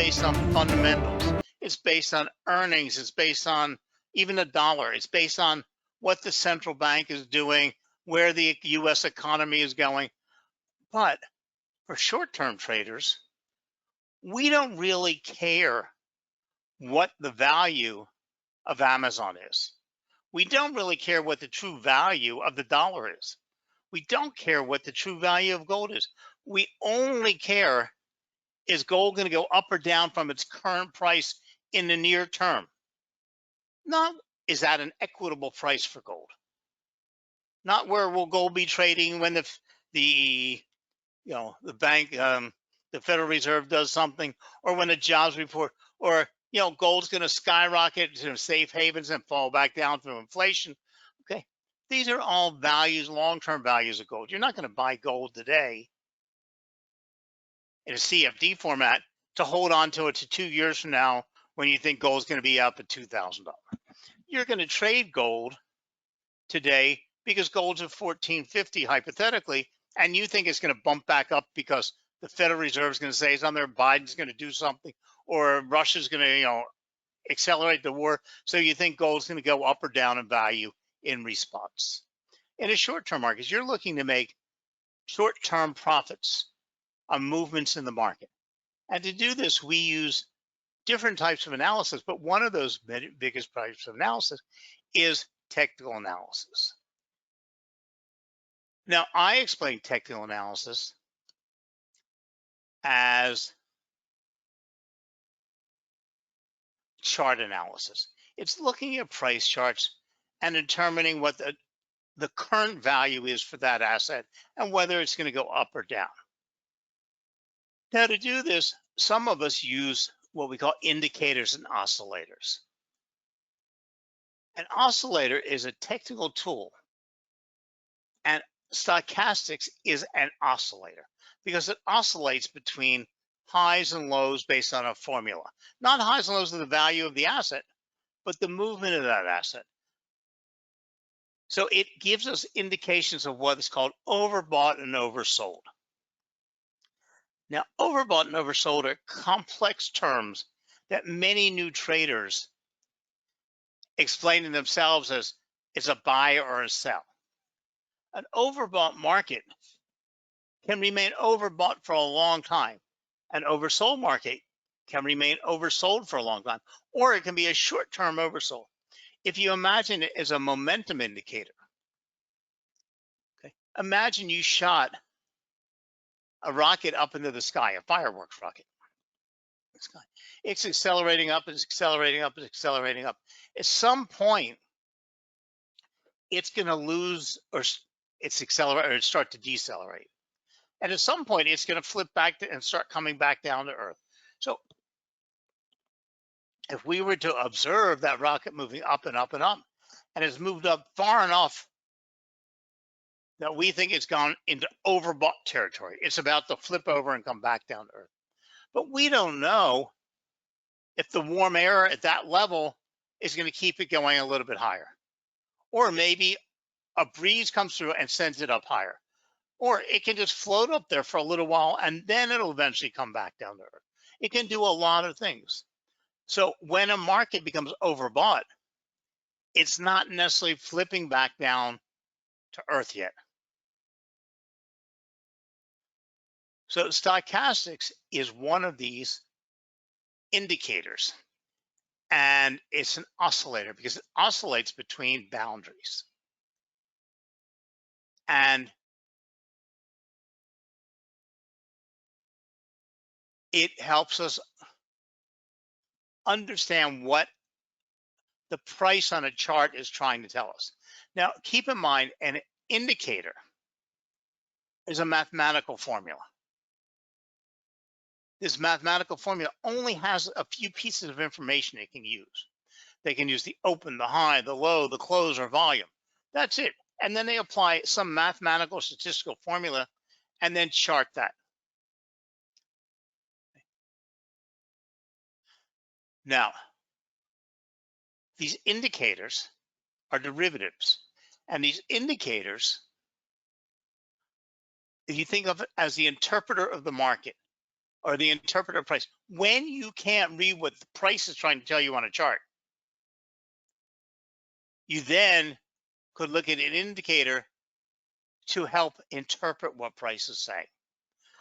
based on fundamentals. It's based on earnings. It's based on even the dollar. It's based on what the central bank is doing, where the US economy is going. But for short-term traders, we don't really care what the value of Amazon is. We don't really care what the true value of the dollar is. We don't care what the true value of gold is. We only care, is gold going to go up or down from its current price in the near term? Not, is that an equitable price for gold? Not where will gold be trading when the bank, the Federal Reserve does something, or when a jobs report, or gold's going to skyrocket to safe havens and fall back down through inflation. Okay, these are all values, long-term values of gold. You're not going to buy gold today in a CFD format to hold on to it to 2 years from now when you think gold's going to be up at $2,000. You're going to trade gold today because gold's at $1,450 hypothetically, and you think it's going to bump back up because the Federal Reserve is going to say something, or Biden's going to do something, or Russia's going to accelerate the war. So you think gold's going to go up or down in value in response. In a short-term market, you're looking to make short-term profits on movements in the market. And to do this, we use different types of analysis, but one of those biggest types of analysis is technical analysis. Now, I explain technical analysis as chart analysis. It's looking at price charts and determining what the current value is for that asset and whether it's going to go up or down. Now, to do this, some of us use what we call indicators and oscillators. An oscillator is a technical tool, and stochastics is an oscillator because it oscillates between highs and lows based on a formula. Not highs and lows of the value of the asset, but the movement of that asset. So it gives us indications of what is called overbought and oversold. Now, overbought and oversold are complex terms that many new traders explain to themselves as it's a buy or a sell. An overbought market can remain overbought for a long time. An oversold market can remain oversold for a long time, or it can be a short-term oversold. If you imagine it as a momentum indicator, okay, imagine you shot a rocket up into the sky, a fireworks rocket. It's accelerating up, it's accelerating up, it's accelerating up. At some point, it's going to lose or it's accelerate or start to decelerate. And at some point, it's going to flip back and start coming back down to Earth. So if we were to observe that rocket moving up and up and up, and it's moved up far enough that we think it's gone into overbought territory, it's about to flip over and come back down to Earth. But we don't know if the warm air at that level is going to keep it going a little bit higher. Or maybe a breeze comes through and sends it up higher. Or it can just float up there for a little while and then it'll eventually come back down to Earth. It can do a lot of things. So when a market becomes overbought, it's not necessarily flipping back down to Earth yet. So stochastics is one of these indicators, and it's an oscillator because it oscillates between boundaries. And it helps us understand what the price on a chart is trying to tell us. Now, keep in mind, an indicator is a mathematical formula. This mathematical formula only has a few pieces of information it can use. They can use the open, the high, the low, the close, or volume. That's it. And then they apply some mathematical statistical formula and then chart that. Now, these indicators are derivatives. And these indicators, if you think of it as the interpreter of the market, or the interpreter price. When you can't read what the price is trying to tell you on a chart, you then could look at an indicator to help interpret what prices say.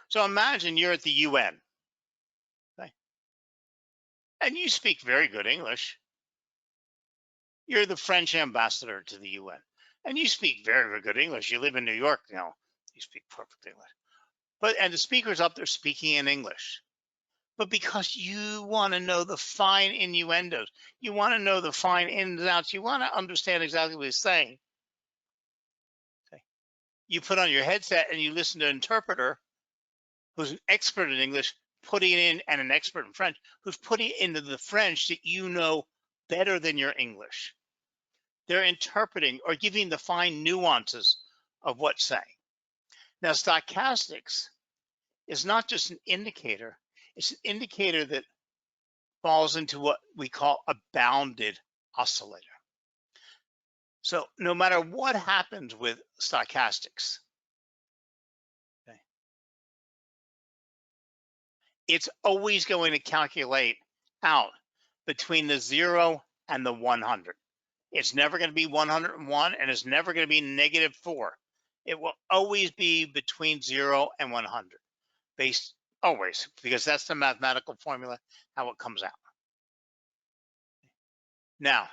So imagine you're at the UN, okay, and you speak very good English. You're the French ambassador to the UN, and you speak very, very good English. You live in New York, you speak perfect English. And the speaker's up there speaking in English. But because you want to know the fine innuendos, you want to know the fine ins and outs, you want to understand exactly what he's saying. Okay. You put on your headset and you listen to an interpreter who's an expert in English, putting it in, and an expert in French, who's putting it into the French that you know better than your English. They're interpreting or giving the fine nuances of what's saying. Now, stochastics is not just an indicator, it's an indicator that falls into what we call a bounded oscillator. So no matter what happens with stochastics, okay, it's always going to calculate out between the 0 and the 100. It's never going to be 101, and it's never going to be -4. It will always be between 0 and 100, based always, because that's the mathematical formula, how it comes out. Now,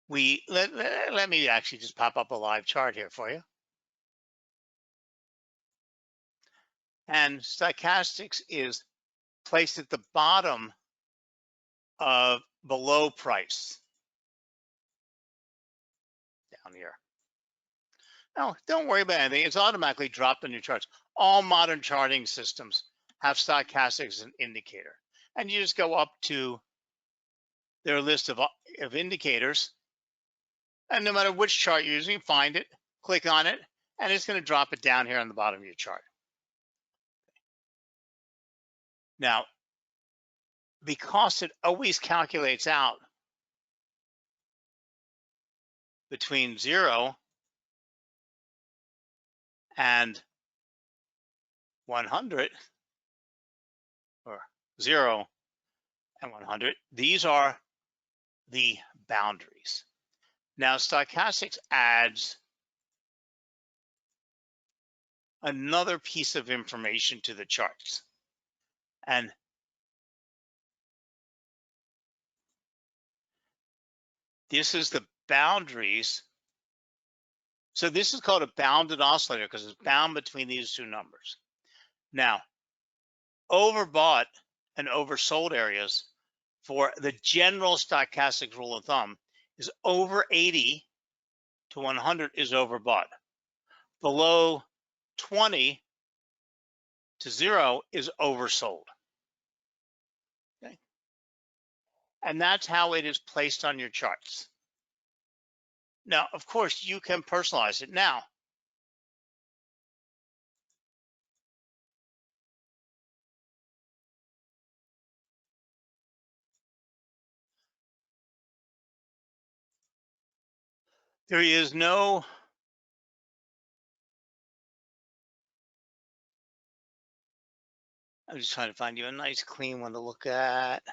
let me actually just pop up a live chart here for you. And stochastics is placed at the bottom of below price down here. Now, don't worry about anything. It's automatically dropped on your charts. All modern charting systems have stochastics as an indicator. And you just go up to their list of indicators. And no matter which chart you're using, find it, click on it, and it's going to drop it down here on the bottom of your chart. Now, because it always calculates out between 0 and 100, or 0 and 100, these are the boundaries. Now, stochastics adds another piece of information to the charts. And this is the boundaries. So this is called a bounded oscillator because it's bound between these two numbers. Now, overbought and oversold areas for the general stochastic rule of thumb is over 80 to 100 is overbought. Below 20 to 0 is oversold. Okay. And that's how it is placed on your charts. Now, of course, you can personalize it. Now, there is no I'm just trying to find you a nice clean one to look at.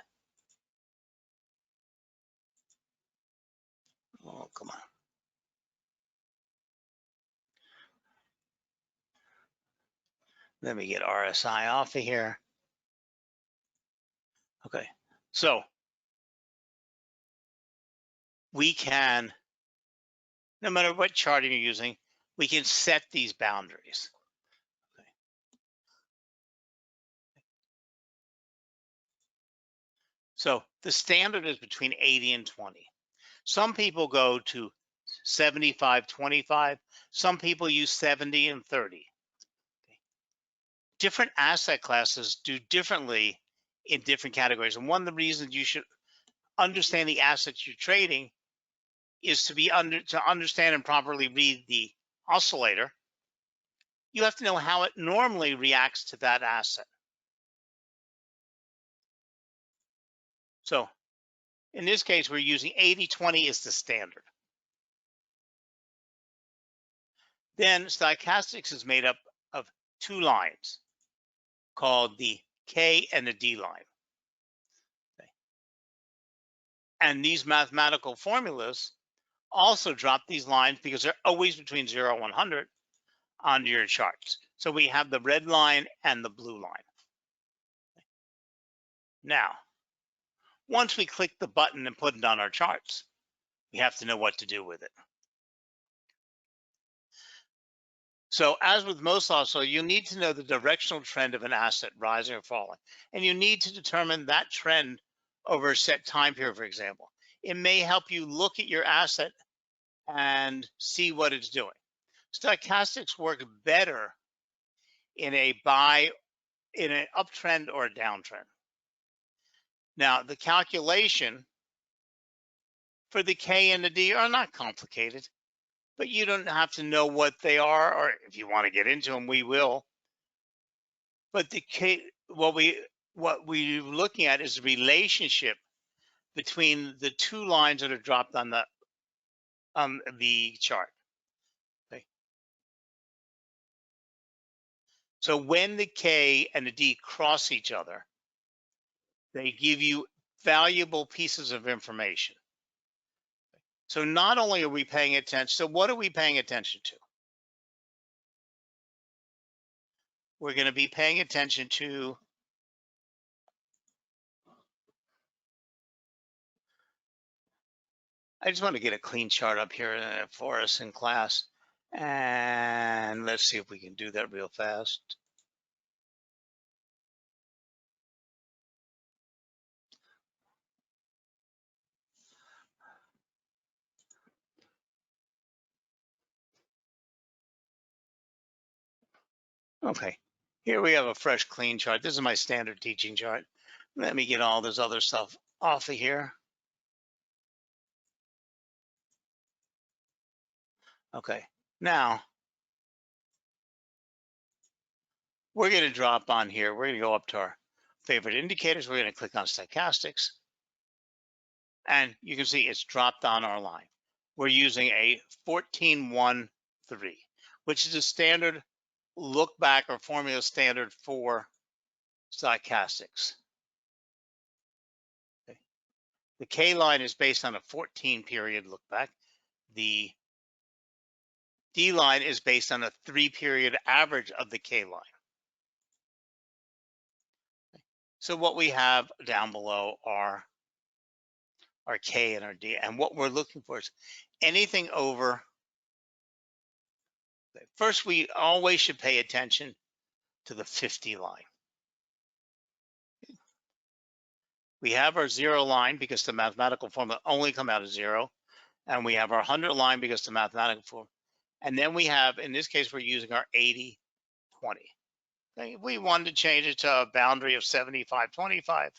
Oh, come on. Let me get RSI off of here. Okay, so we can, no matter what charting you're using, we can set these boundaries. Okay. So the standard is between 80 and 20. Some people go to 75, 25. Some people use 70 and 30. Okay. Different asset classes do differently in different categories. And one of the reasons you should understand the assets you're trading is to understand and properly read the oscillator. You have to know how it normally reacts to that asset. So in this case, we're using 80-20 as the standard. Then stochastics is made up of two lines called the K and the D line. Okay. And these mathematical formulas also drop these lines because they're always between 0 and 100 onto your charts. So we have the red line and the blue line. Now, once we click the button and put it on our charts, we have to know what to do with it. So as with most also, you need to know the directional trend of an asset, rising or falling. And you need to determine that trend over a set time period, for example. It may help you look at your asset and see what it's doing. Stochastics work better in an uptrend or a downtrend. Now, the calculation for the K and the D are not complicated, but you don't have to know what they are, or if you want to get into them, we will. But the K, what we're looking at is the relationship between the two lines that are dropped on the chart. Okay. So when the K and the D cross each other, they give you valuable pieces of information. So not only are we paying attention, so what are we paying attention to? We're going to be paying attention to I just want to get a clean chart up here for us in class. And let's see if we can do that real fast. Okay, here we have a fresh, clean chart. This is my standard teaching chart. Let me get all this other stuff off of here. Okay, now we're going to drop on here. We're going to go up to our favorite indicators. We're going to click on stochastics. And you can see it's dropped on our line. We're using a 1413, which is a standard look back or formula standard for stochastics. Okay. The K line is based on a 14 period look back. The D line is based on a 3-period average of the K line. So what we have down below are our K and our D. And what we're looking for is anything over. First, we always should pay attention to the 50 line. We have our 0 line because the mathematical formula only come out of 0. And we have our 100 line because the mathematical formula. And then we have, in this case, we're using our 80-20. Okay, if we wanted to change it to a boundary of 75-25,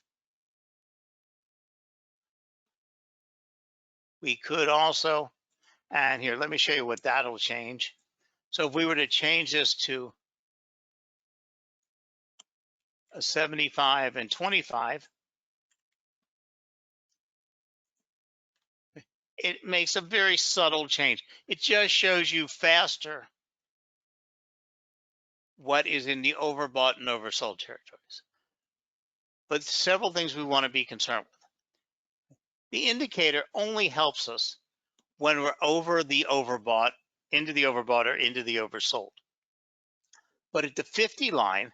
we could also, and here, let me show you what that'll change. So if we were to change this to a 75 and 25, it makes a very subtle change. It just shows you faster what is in the overbought and oversold territories. But several things we want to be concerned with. The indicator only helps us when we're over the overbought, into the overbought, or into the oversold. But at the 50 line,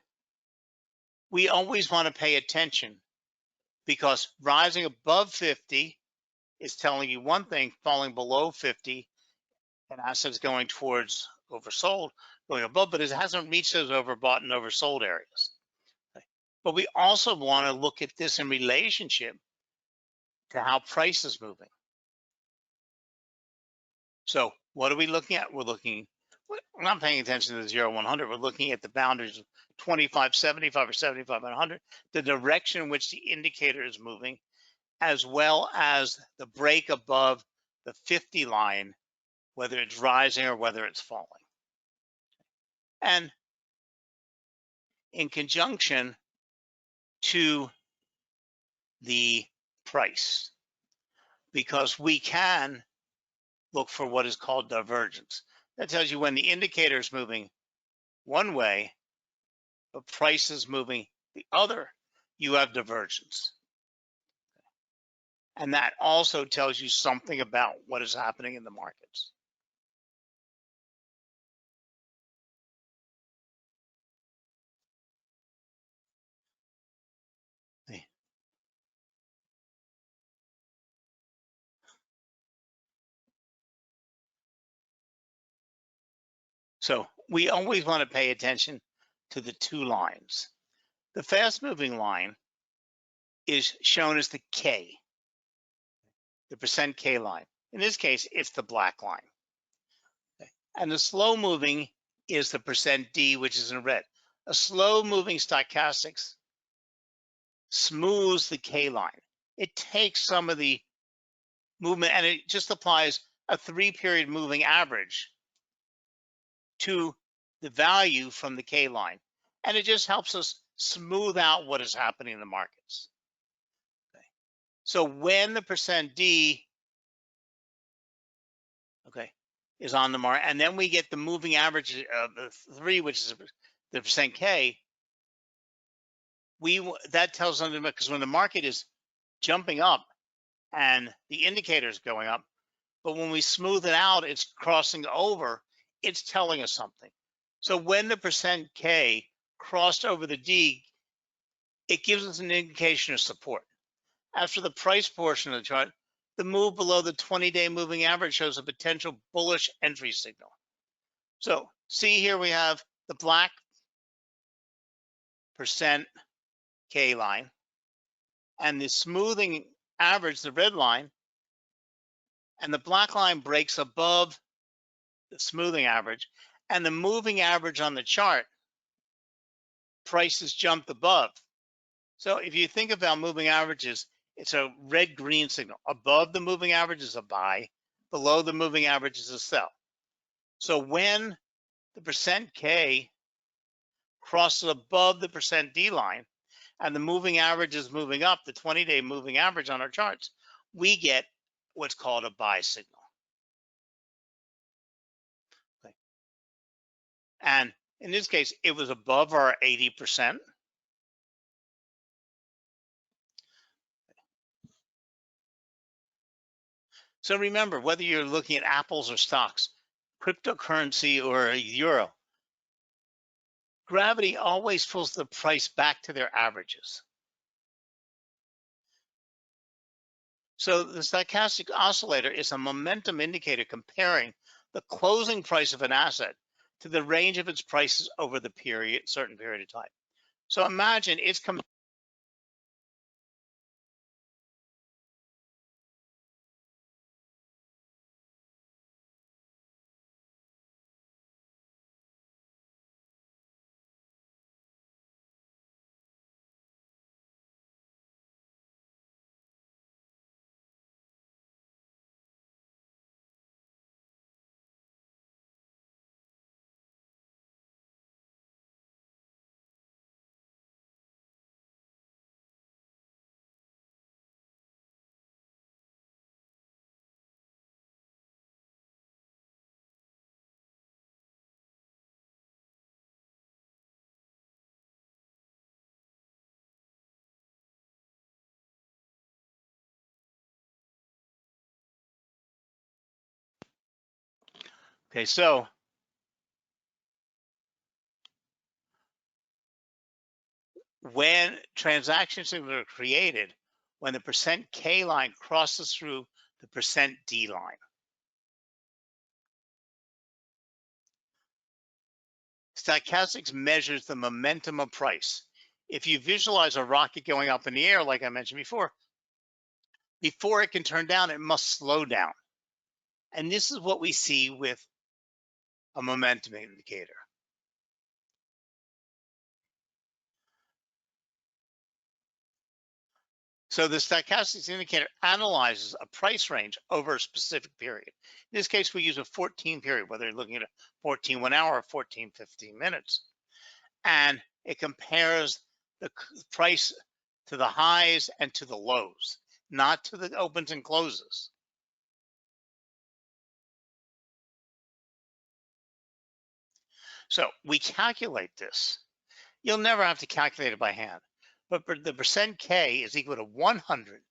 we always want to pay attention because rising above 50 is telling you one thing, falling below 50, and assets going towards oversold, going above, but it hasn't reached those overbought and oversold areas. Okay. But we also want to look at this in relationship to how price is moving. So what are we looking at? We're not paying attention to the 0, 100. We're looking at the boundaries of 25, 75, or 75 and 100, the direction in which the indicator is moving, as well as the break above the 50 line, whether it's rising or whether it's falling. And in conjunction to the price, because we can look for what is called divergence. That tells you when the indicator is moving one way but price is moving the other, you have divergence. And that also tells you something about what is happening in the markets. So we always want to pay attention to the two lines. The fast moving line is shown as the K, the percent K line. In this case, it's the black line. And the slow moving is the percent D, which is in red. A slow moving stochastics smooths the K line. It takes some of the movement and it just applies a 3-period moving average to the value from the K line. And it just helps us smooth out what is happening in the markets. Okay. So when the percent D, okay, is on the market, and then we get the moving average of the 3, which is the percent K, that tells something because when the market is jumping up and the indicator is going up, but when we smooth it out, it's crossing over, it's telling us something. So when the percent K crossed over the D, it gives us an indication of support. As for the price portion of the chart, the move below the 20-day moving average shows a potential bullish entry signal. So see here we have the black percent K line and the smoothing average, the red line, and the black line breaks above the smoothing average, and the moving average on the chart, prices jumped above. So if you think about moving averages, it's a red-green signal. Above the moving average is a buy, below the moving average is a sell. So when the percent K crosses above the percent D line and the moving average is moving up, the 20-day moving average on our charts, we get what's called a buy signal. Okay. And in this case, it was above our 80%. So remember, whether you're looking at apples or stocks, cryptocurrency or a euro, gravity always pulls the price back to their averages. So the stochastic oscillator is a momentum indicator comparing the closing price of an asset to the range of its prices over the certain period of time. So imagine it's okay. So when transactions are created, when the percent K line crosses through the percent D line, stochastics measures the momentum of price. If you visualize a rocket going up in the air, like I mentioned before it can turn down, it must slow down. And this is what we see with a momentum indicator. So the stochastics indicator analyzes a price range over a specific period. In this case, we use a 14 period, whether you're looking at a 14 1 hour or 14 15 minutes. And it compares the price to the highs and to the lows, not to the opens and closes. So we calculate this you'll never have to calculate it by hand. But the percent K is equal to 100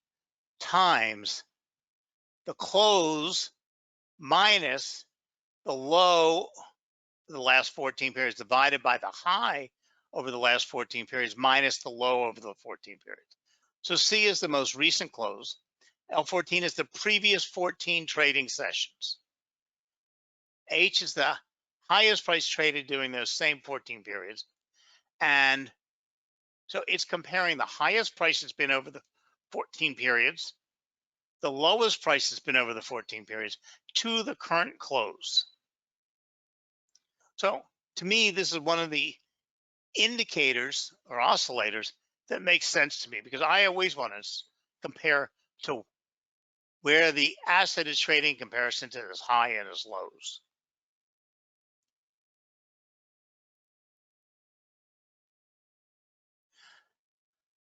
times the close minus the low the last 14 periods divided by the high over the last 14 periods minus the low over the 14 periods. So C is the most recent close. L14 is the previous 14 trading sessions. H is the highest price traded during those same 14 periods. And so it's comparing the highest price it's been over the 14 periods, the lowest price has been over the 14 periods, to the current close. So to me, this is one of the indicators or oscillators that makes sense to me, because I always want to compare to where the asset is trading in comparison to its high and its lows.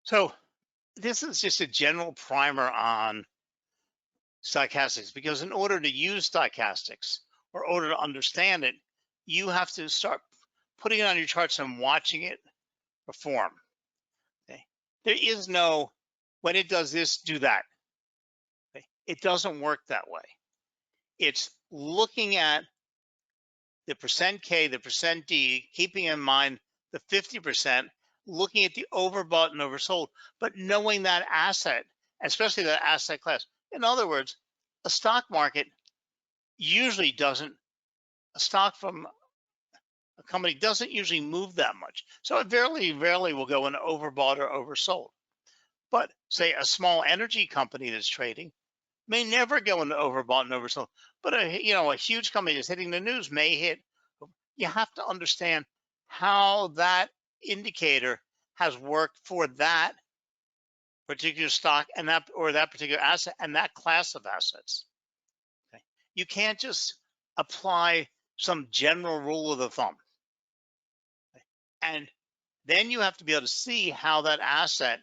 So this is just a general primer on stochastics, because in order to use stochastics or order to understand it, you have to start putting it on your charts and watching it perform. Okay? There is no, when it does this, do that. Okay? It doesn't work that way. It's looking at the percent K, the percent D, keeping in mind the 50%, looking at the overbought and oversold, but knowing that asset, especially that asset class. In other words, a stock market usually doesn't, a stock from a company doesn't usually move that much. So it rarely will go in overbought or oversold. But say a small energy company that's trading may never go into overbought and oversold. But a huge company that's hitting the news may hit. You have to understand how that indicator has worked for that particular stock and that particular asset and that class of assets. Okay? You can't just apply some general rule of the thumb. Okay? And then you have to be able to see how that asset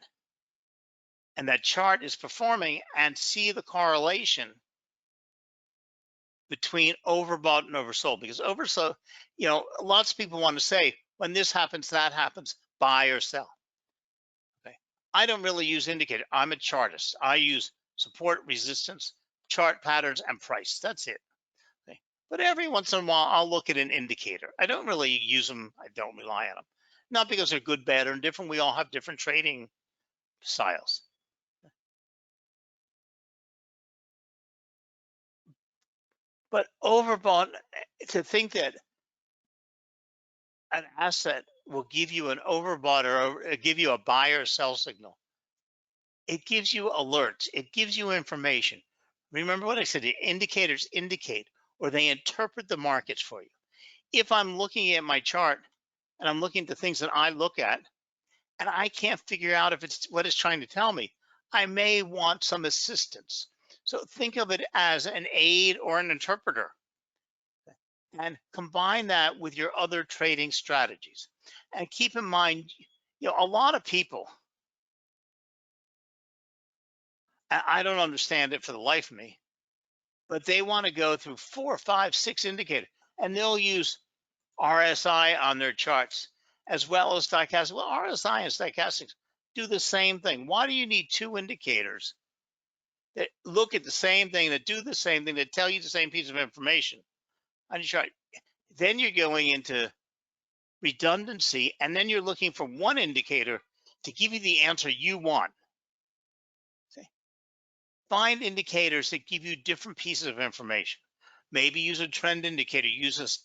and that chart is performing and see the correlation between overbought and oversold. Because oversold, lots of people want to say, when this happens, that happens, buy or sell. Okay. I don't really use indicator. I'm a chartist. I use support, resistance, chart patterns, and price. That's it. Okay. But every once in a while, I'll look at an indicator. I don't really use them. I don't rely on them. Not because they're good, bad, or indifferent. We all have different trading styles. But overbought, to think that an asset will give you an overbought or give you a buy or sell signal, it gives you alerts, it gives you information. Remember what I said, the indicators indicate or they interpret the markets for you. If I'm looking at my chart and I'm looking at the things that I look at and I can't figure out if it's what it's trying to tell me, I may want some assistance. So think of it as an aid or an interpreter, and combine that with your other trading strategies. And keep in mind, a lot of people, I don't understand it for the life of me, but they want to go through 4, 5, 6 indicators, and they'll use RSI on their charts as well as stochastic. Well, RSI and stochastics do the same thing. Why do you need 2 indicators that look at the same thing, that do the same thing, that tell you the same piece of information on your chart? Then you're going into redundancy, and then you're looking for one indicator to give you the answer you want. Okay? Find indicators that give you different pieces of information. Maybe use a trend indicator, use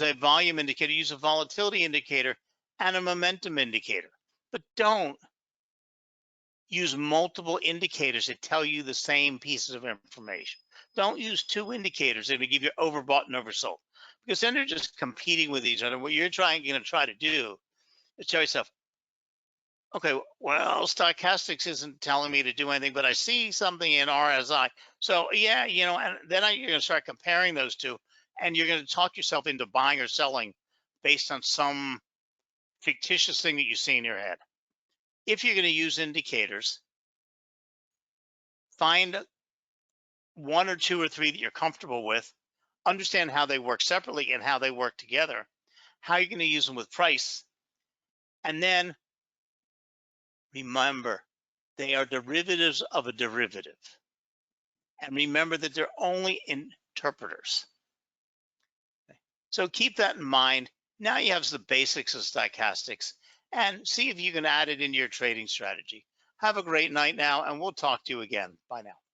a volume indicator, use a volatility indicator, and a momentum indicator. But don't use multiple indicators that tell you the same pieces of information. Don't use 2 indicators that will give you overbought and oversold, because then they're just competing with each other. What you're going to try to do is tell yourself, okay, well, stochastics isn't telling me to do anything, but I see something in RSI. So yeah, and then you're going to start comparing those two, and you're going to talk yourself into buying or selling based on some fictitious thing that you see in your head. If you're going to use indicators, find 1 or 2 or 3 that you're comfortable with, understand how they work separately and how they work together, how you're going to use them with price, And then remember, they are derivatives of a derivative. And remember that they're only interpreters. So keep that in mind. Now you have the basics of stochastics and see if you can add it into your trading strategy. Have a great night now, and we'll talk to you again. Bye now.